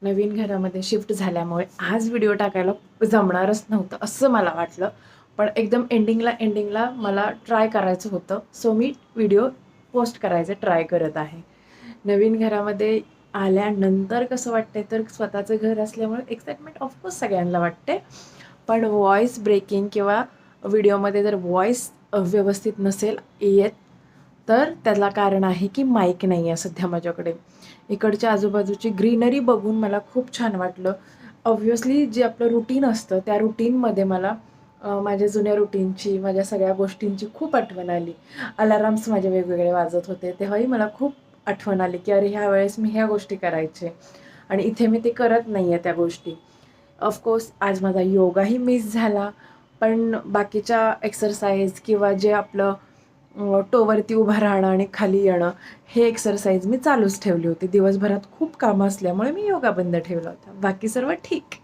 नवीन घरामध्ये शिफ्ट झाल्यामुळे आज व्हिडिओ टाकायला जमणारच नव्हतं असं मला वाटलं. पण एकदम एंडिंगला मला ट्राय करायचं होतं. सो मी व्हिडिओ पोस्ट करायचं ट्राय करत आहे. नवीन घरामध्ये आल्यानंतर कसं वाटतंय तर स्वतःचं घर असल्यामुळे एक्साइटमेंट ऑफकोर्स सगळ्यांना वाटते. पण व्हॉईस ब्रेकिंग किंवा व्हिडिओमध्ये जर व्हॉईस व्यवस्थित नसेल येत तर त्याला कारण आहे की माईक नाही आहे सध्या माझ्याकडे. इकडच्या आजूबाजूची ग्रीनरी बघून मला खूप छान वाटलं. ऑब्व्हियसली जे आपलं रुटीन असतं त्या रुटीनमध्ये मला माझ्या जुन्या रुटीनची, माझ्या सगळ्या गोष्टींची खूप आठवण आली. अलार्म्स माझे वेगवेगळे वाजत होते. तेव्हाही मला खूप आठवण आली की अरे ह्या वेळेस मी ह्या गोष्टी करायचे आणि इथे मी ते करत नाही आहे त्या गोष्टी. ऑफकोर्स आज माझा योगाही मिस झाला. पण बाकीच्या एक्सरसाइज किंवा जे आपलं टोवरती उभं राहणं आणि खाली येणं हे एक्सरसाइज मी चालूच ठेवली होती. दिवसभरात खूप कामं असल्यामुळे मी योगा बंद ठेवला होता. बाकी सर्व ठीक.